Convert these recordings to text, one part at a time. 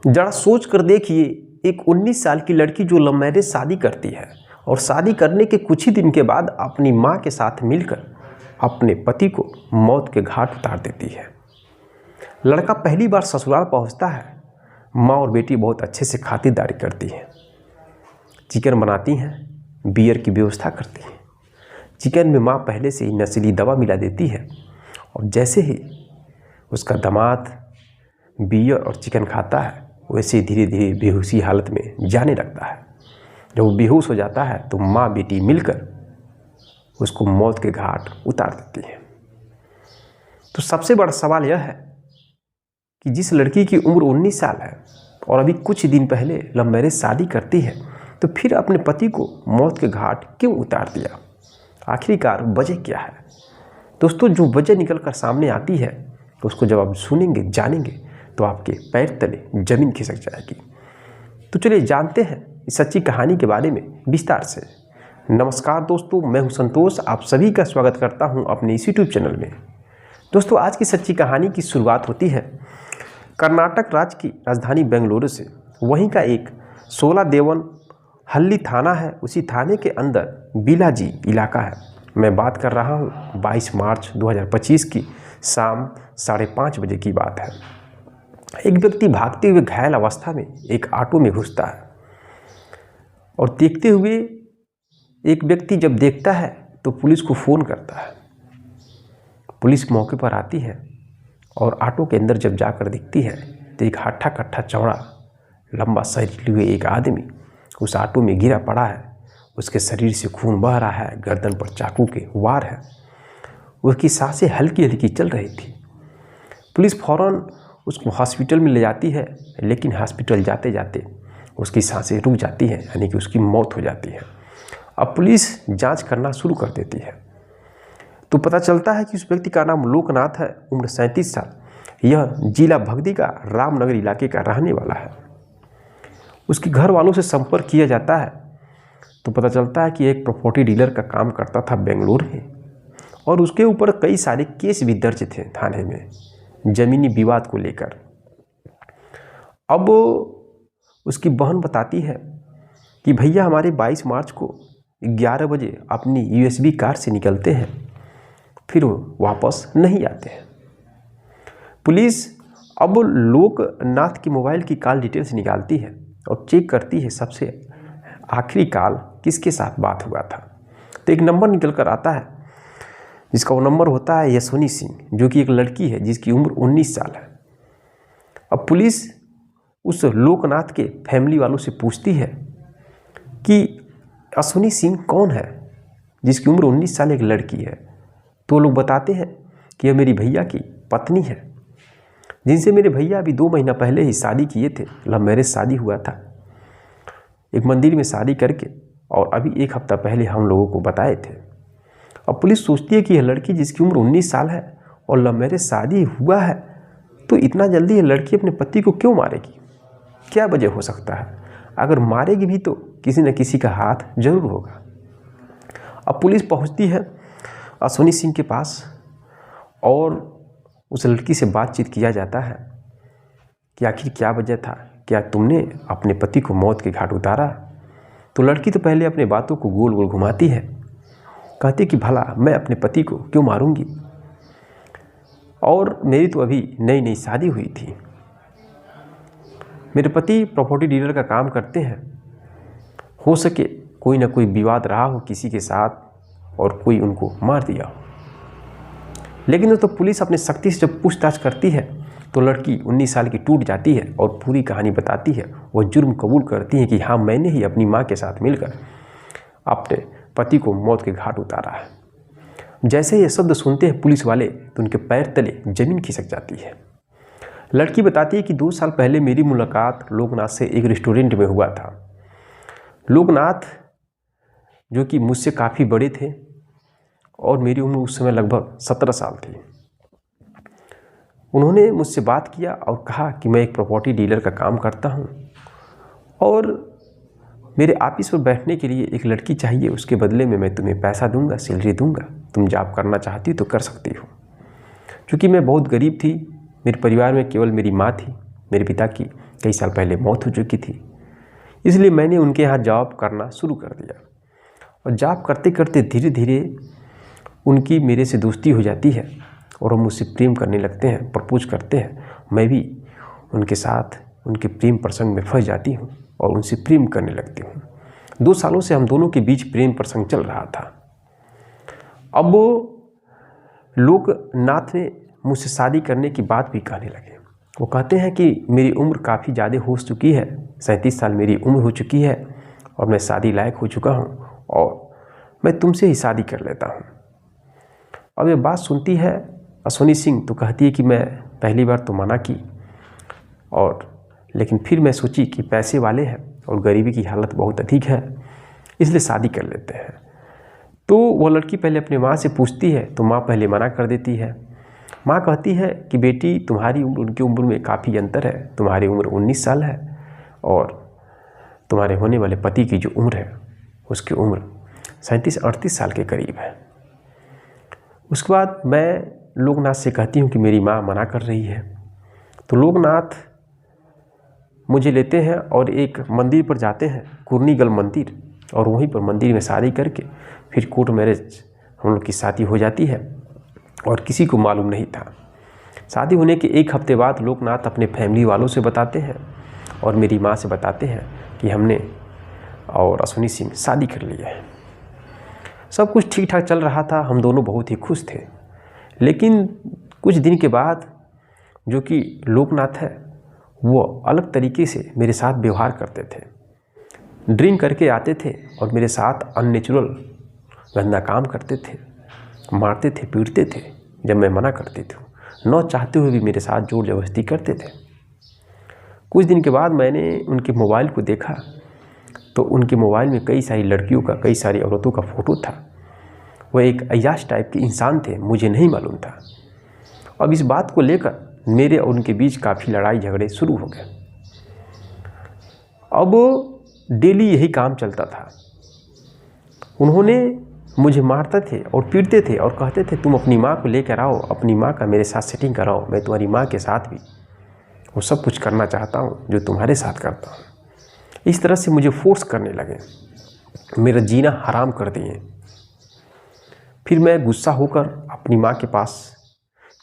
जरा सोच कर देखिए, एक 19 साल की लड़की जो लव मैरिज शादी करती है और शादी करने के कुछ ही दिन के बाद अपनी मां के साथ मिलकर अपने पति को मौत के घाट उतार देती है। लड़का पहली बार ससुराल पहुंचता है। मां और बेटी बहुत अच्छे से खातिरदारी करती हैं, चिकन बनाती हैं, बियर की व्यवस्था करती हैं। चिकन में मां पहले से ही नशीली दवा मिला देती है और जैसे ही उसका दामाद बियर और चिकन खाता है वैसे धीरे धीरे बेहोशी हालत में जाने लगता है। जब वो बेहोश हो जाता है तो माँ बेटी मिलकर उसको मौत के घाट उतार देती है। तो सबसे बड़ा सवाल यह है कि जिस लड़की की उम्र 19 साल है और अभी कुछ दिन पहले लव मैरिज शादी करती है, तो फिर अपने पति को मौत के घाट क्यों उतार दिया? आखिरकार वजह क्या है? दोस्तों, जो वजह निकल कर सामने आती है तो उसको जब आप सुनेंगे, जानेंगे, तो आपके पैर तले जमीन खिसक जाएगी। तो चलिए जानते हैं इस सच्ची कहानी के बारे में विस्तार से। नमस्कार दोस्तों, मैं हूं संतोष, आप सभी का स्वागत करता हूं अपने इस यूट्यूब चैनल में। दोस्तों, आज की सच्ची कहानी की शुरुआत होती है कर्नाटक राज्य की राजधानी बेंगलुरु से। वहीं का एक 16 देवन हल्ली थाना है, उसी थाने के अंदर बिलाजी इलाका है। मैं बात कर रहा हूँ 22 मार्च 2025 की शाम 5:30 बजे की बात है। एक व्यक्ति भागते हुए घायल अवस्था में एक ऑटो में घुसता है और देखते हुए एक व्यक्ति जब देखता है तो पुलिस को फ़ोन करता है। पुलिस मौके पर आती है और ऑटो के अंदर जब जाकर दिखती है तो एक हट्ठा कट्ठा चौड़ा लंबा शरीर लिए एक आदमी उस ऑटो में गिरा पड़ा है। उसके शरीर से खून बह रहा है, गर्दन पर चाकू के वार है, उसकी सांसें हल्की हल्की चल रही थी। पुलिस फौरन उसको हॉस्पिटल में ले जाती है, लेकिन हॉस्पिटल जाते जाते उसकी सांसें रुक जाती हैं, यानी कि उसकी मौत हो जाती है। अब पुलिस जांच करना शुरू कर देती है तो पता चलता है कि उस व्यक्ति का नाम लोकनाथ है, उम्र 37 साल। यह जिला भगदी का रामनगर इलाके का रहने वाला है। उसके घर वालों से संपर्क किया जाता है तो पता चलता है कि एक प्रॉपर्टी डीलर का काम करता था बेंगलुरु में और उसके ऊपर कई सारे केस भी दर्ज थे थाने में जमीनी विवाद को लेकर। अब उसकी बहन बताती है कि भैया हमारे 22 मार्च को 11 बजे अपनी यूएसबी कार से निकलते हैं, फिर वापस नहीं आते हैं। पुलिस अब लोकनाथ की मोबाइल की कॉल डिटेल्स निकालती है और चेक करती है सबसे आखिरी कॉल किसके साथ बात हुआ था। तो एक नंबर निकल कर आता है जिसका वो नंबर होता है यशवनी सिंह, जो कि एक लड़की है जिसकी उम्र 19 साल है। अब पुलिस उस लोकनाथ के फैमिली वालों से पूछती है कि यशवनी सिंह कौन है जिसकी उम्र 19 साल एक लड़की है। तो लोग बताते हैं कि यह मेरी भैया की पत्नी है, जिनसे मेरे भैया अभी 2 महीना पहले ही शादी किए थे। लव मैरिज शादी हुआ था एक मंदिर में शादी करके, और अभी 1 हफ्ता पहले हम लोगों को बताए थे। अब पुलिस सोचती है कि यह लड़की जिसकी उम्र 19 साल है और लव मैरिज शादी हुआ है, तो इतना जल्दी यह लड़की अपने पति को क्यों मारेगी? क्या वजह हो सकता है? अगर मारेगी भी तो किसी न किसी का हाथ जरूर होगा। अब पुलिस पहुंचती है अश्वनी सिंह के पास और उस लड़की से बातचीत किया जाता है कि आखिर क्या वजह था, क्या तुमने अपने पति को मौत के घाट उतारा? तो लड़की तो पहले अपने बातों को गोल गोल घुमाती है, कहती कि भला मैं अपने पति को क्यों मारूंगी, और मेरी तो अभी नई नई शादी हुई थी। मेरे पति प्रॉपर्टी डीलर का काम करते हैं, हो सके कोई ना कोई विवाद रहा हो किसी के साथ और कोई उनको मार दिया हो। लेकिन तो पुलिस अपने शक्ति से जब पूछताछ करती है तो लड़की 19 साल की टूट जाती है और पूरी कहानी बताती है। वह जुर्म कबूल करती है कि हाँ, मैंने ही अपनी माँ के साथ मिलकर अपने पति को मौत के घाट उतारा है। जैसे ये शब्द सुनते हैं पुलिस वाले तो उनके पैर तले जमीन खिसक जाती है। लड़की बताती है कि 2 साल पहले मेरी मुलाकात लोकनाथ से एक रेस्टोरेंट में हुआ था। लोकनाथ जो कि मुझसे काफ़ी बड़े थे और मेरी उम्र उस समय लगभग 17 साल थी। उन्होंने मुझसे बात किया और कहा कि मैं एक प्रॉपर्टी डीलर का काम करता हूं और मेरे ऑफिस पर बैठने के लिए एक लड़की चाहिए, उसके बदले में मैं तुम्हें पैसा दूंगा, सैलरी दूंगा, तुम जॉब करना चाहती हो तो कर सकती हो। क्योंकि मैं बहुत गरीब थी, मेरे परिवार में केवल मेरी माँ थी, मेरे पिता की कई साल पहले मौत हो चुकी थी। इसलिए मैंने उनके यहाँ जॉब करना शुरू कर दिया और जॉब करते करते धीरे धीरे उनकी मेरे से दोस्ती हो जाती है और हम मुझसे प्रेम करने लगते हैं, प्रपोज करते हैं। मैं भी उनके साथ उनके प्रेम प्रसंग में फंस जाती हूँ और उनसे प्रेम करने लगती हूँ। 2 सालों से हम दोनों के बीच प्रेम प्रसंग चल रहा था। अब वो लोकनाथ ने मुझसे शादी करने की बात भी कहने लगे। वो कहते हैं कि मेरी उम्र काफ़ी ज़्यादा हो चुकी है, 37 साल मेरी उम्र हो चुकी है और मैं शादी लायक हो चुका हूँ और मैं तुमसे ही शादी कर लेता हूँ। अब ये बात सुनती है अश्विनी सिंह तो कहती है कि मैं पहली बार तो मना की और लेकिन फिर मैं सोची कि पैसे वाले हैं और गरीबी की हालत बहुत अधिक है, इसलिए शादी कर लेते हैं। तो वो लड़की पहले अपनी माँ से पूछती है तो माँ पहले मना कर देती है। माँ कहती है कि बेटी तुम्हारी उम्र उनकी उम्र में काफ़ी अंतर है, तुम्हारी उम्र 19 साल है और तुम्हारे होने वाले पति की जो उम्र है उसकी उम्र 37-38 साल के करीब है। उसके बाद मैं लोकनाथ से कहती हूँ कि मेरी माँ मना कर रही है। तो लोकनाथ मुझे लेते हैं और एक मंदिर पर जाते हैं, कुर्नीगल मंदिर, और वहीं पर मंदिर में शादी करके फिर कोर्ट मैरिज हम लोग की शादी हो जाती है और किसी को मालूम नहीं था। शादी होने के 1 हफ्ते बाद लोकनाथ अपने फैमिली वालों से बताते हैं और मेरी माँ से बताते हैं कि हमने और अश्विनी सिंह शादी कर लिया है। सब कुछ ठीक ठाक चल रहा था, हम दोनों बहुत ही खुश थे। लेकिन कुछ दिन के बाद जो कि लोकनाथ है वो अलग तरीके से मेरे साथ व्यवहार करते थे। ड्रिंक करके आते थे और मेरे साथ अननेचुरल गंदा काम करते थे, मारते थे, पीटते थे जब मैं मना करती थी। न चाहते हुए भी मेरे साथ जोर जबरदस्ती करते थे। कुछ दिन के बाद मैंने उनके मोबाइल को देखा तो उनके मोबाइल में कई सारी लड़कियों का, कई सारी औरतों का फ़ोटो था। वह एक अय्याश टाइप के इंसान थे, मुझे नहीं मालूम था। अब इस बात को लेकर मेरे और उनके बीच काफ़ी लड़ाई झगड़े शुरू हो गए। अब डेली यही काम चलता था। उन्होंने मुझे मारते थे और पीटते थे और कहते थे तुम अपनी माँ को लेकर आओ, अपनी माँ का मेरे साथ सेटिंग कराओ, मैं तुम्हारी माँ के साथ भी वो सब कुछ करना चाहता हूँ जो तुम्हारे साथ करता हूँ। इस तरह से मुझे फोर्स करने लगे, मेरा जीना हराम कर दिए। फिर मैं गुस्सा होकर अपनी माँ के पास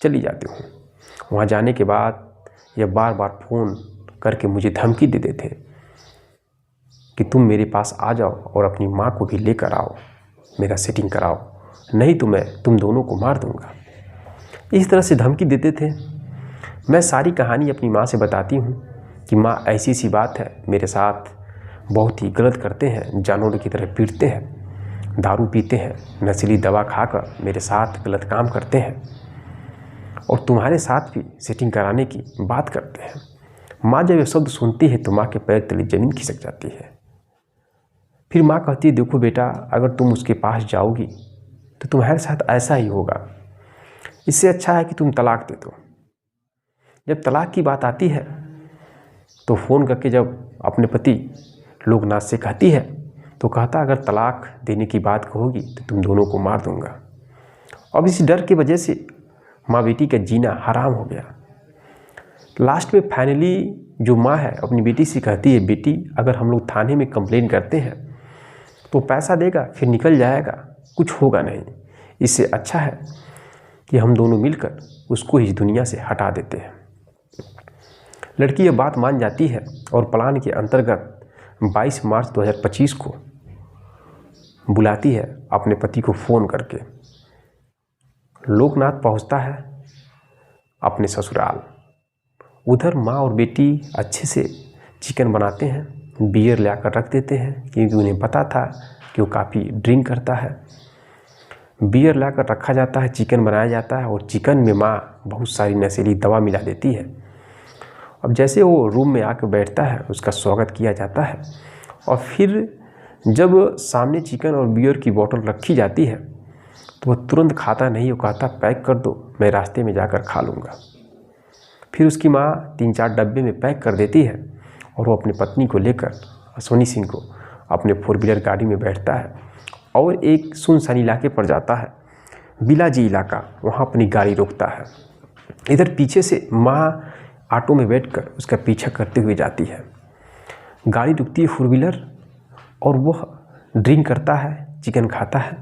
चली जाती हूँ। वहाँ जाने के बाद यह बार बार फ़ोन करके मुझे धमकी देते थे कि तुम मेरे पास आ जाओ और अपनी माँ को भी लेकर आओ, मेरा सेटिंग कराओ, नहीं तो मैं तुम दोनों को मार दूँगा। इस तरह से धमकी देते थे। मैं सारी कहानी अपनी माँ से बताती हूँ कि माँ ऐसी सी बात है, मेरे साथ बहुत ही गलत करते हैं, जानवरों की तरह पीटते हैं, दारू पीते हैं, नशीली दवा खाकर मेरे साथ गलत काम करते हैं और तुम्हारे साथ भी सेटिंग कराने की बात करते हैं। माँ जब ये शब्द सुनती है तो माँ के पैर तले ज़मीन खिसक जाती है। फिर माँ कहती है देखो बेटा, अगर तुम उसके पास जाओगी तो तुम्हारे साथ ऐसा ही होगा, इससे अच्छा है कि तुम तलाक दे दो। जब तलाक की बात आती है तो फ़ोन करके जब अपने पति लोकनाथ से कहती है तो कहता अगर तलाक देने की बात कहोगी तो तुम दोनों को मार दूंगा। अब इस डर की वजह से माँ बेटी का जीना हराम हो गया। लास्ट में फाइनली जो माँ है अपनी बेटी से कहती है बेटी अगर हम लोग थाने में कंप्लेन करते हैं तो पैसा देगा फिर निकल जाएगा, कुछ होगा नहीं, इससे अच्छा है कि हम दोनों मिलकर उसको इस दुनिया से हटा देते हैं। लड़की यह बात मान जाती है और प्लान के अंतर्गत 22 मार्च 2025 को बुलाती है अपने पति को फ़ोन करके। लोकनाथ पहुंचता है अपने ससुराल। उधर माँ और बेटी अच्छे से चिकन बनाते हैं, बियर लाकर रख देते हैं क्योंकि उन्हें पता था कि वो काफ़ी ड्रिंक करता है। बियर लाकर रखा जाता है, चिकन बनाया जाता है और चिकन में माँ बहुत सारी नशीली दवा मिला देती है। अब जैसे वो रूम में आकर बैठता है उसका स्वागत किया जाता है और फिर जब सामने चिकन और बियर की बोतल रखी जाती है तो वह तुरंत खाता नहीं, वो कहता पैक कर दो, मैं रास्ते में जाकर खा लूँगा। फिर उसकी माँ 3-4 डब्बे में पैक कर देती है और वो अपनी पत्नी को लेकर अश्विनी सिंह को अपने 4 व्हीलर गाड़ी में बैठता है और एक सुनसान इलाके पर जाता है, बिलाजी इलाका, वहाँ अपनी गाड़ी रोकता है। इधर पीछे से माँ ऑटो में बैठकर उसका पीछा करते हुए जाती है। गाड़ी रुकती है 4 व्हीलर और वह ड्रिंक करता है, चिकन खाता है।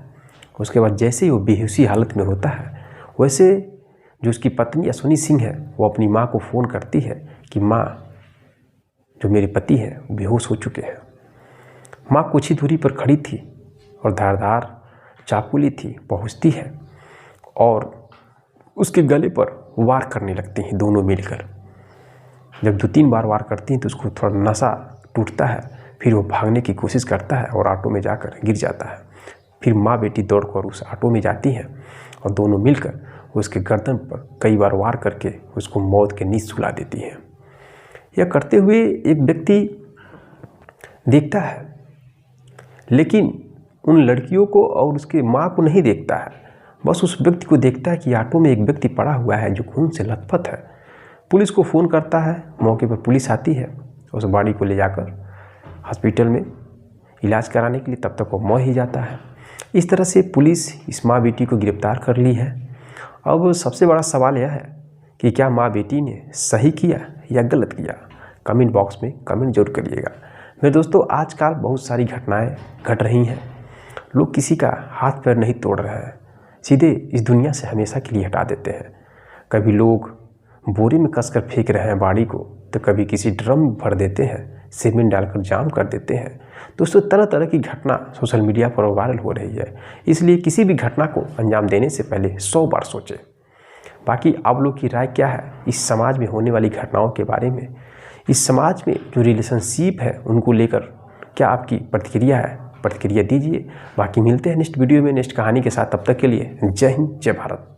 उसके बाद जैसे ही वो बेहोशी हालत में होता है, वैसे जो उसकी पत्नी अश्विनी सिंह है वो अपनी माँ को फ़ोन करती है कि माँ, जो मेरे पति हैं वो बेहोश हो चुके हैं। माँ कुछ ही दूरी पर खड़ी थी और धारदार चाकू ली थी, पहुँचती है और उसके गले पर वार करने लगती हैं दोनों मिलकर। जब 2-3 बार वार करती हैं तो उसको थोड़ा नशा टूटता है, फिर वो भागने की कोशिश करता है और ऑटो में जाकर गिर जाता है। फिर माँ बेटी दौड़कर उस ऑटो में जाती हैं और दोनों मिलकर उसके गर्दन पर कई बार वार करके उसको मौत के नीचे सुला देती हैं। यह करते हुए एक व्यक्ति देखता है, लेकिन उन लड़कियों को और उसके माँ को नहीं देखता है। बस उस व्यक्ति को देखता है कि ऑटो में एक व्यक्ति पड़ा हुआ है जो खून से लथपथ है। पुलिस को फ़ोन करता है, मौके पर पुलिस आती है, उस बॉडी को ले जाकर हॉस्पिटल में इलाज कराने के लिए, तब तक वो मर ही जाता है। इस तरह से पुलिस इस माँ बेटी को गिरफ्तार कर ली है। अब सबसे बड़ा सवाल यह है कि क्या माँ बेटी ने सही किया या गलत किया? कमेंट बॉक्स में कमेंट जरूर करिएगा। मेरे दोस्तों, आजकल बहुत सारी घटनाएं घट रही हैं। लोग किसी का हाथ पैर नहीं तोड़ रहे हैं, सीधे इस दुनिया से हमेशा के लिए हटा देते हैं। कभी लोग बोरे में कसकर फेंक रहे हैं बॉडी को, तो कभी किसी ड्रम में भर देते हैं, सीमेंट डालकर जाम कर देते हैं। दोस्तों, तरह तरह की घटना सोशल मीडिया पर वायरल हो रही है, इसलिए किसी भी घटना को अंजाम देने से पहले 100 बार सोचें। बाकी आप लोग की राय क्या है इस समाज में होने वाली घटनाओं के बारे में? इस समाज में जो रिलेशनशिप है उनको लेकर क्या आपकी प्रतिक्रिया है? प्रतिक्रिया दीजिए। बाकी मिलते हैं नेक्स्ट वीडियो में नेक्स्ट कहानी के साथ। तब तक के लिए जय हिंद, जय भारत।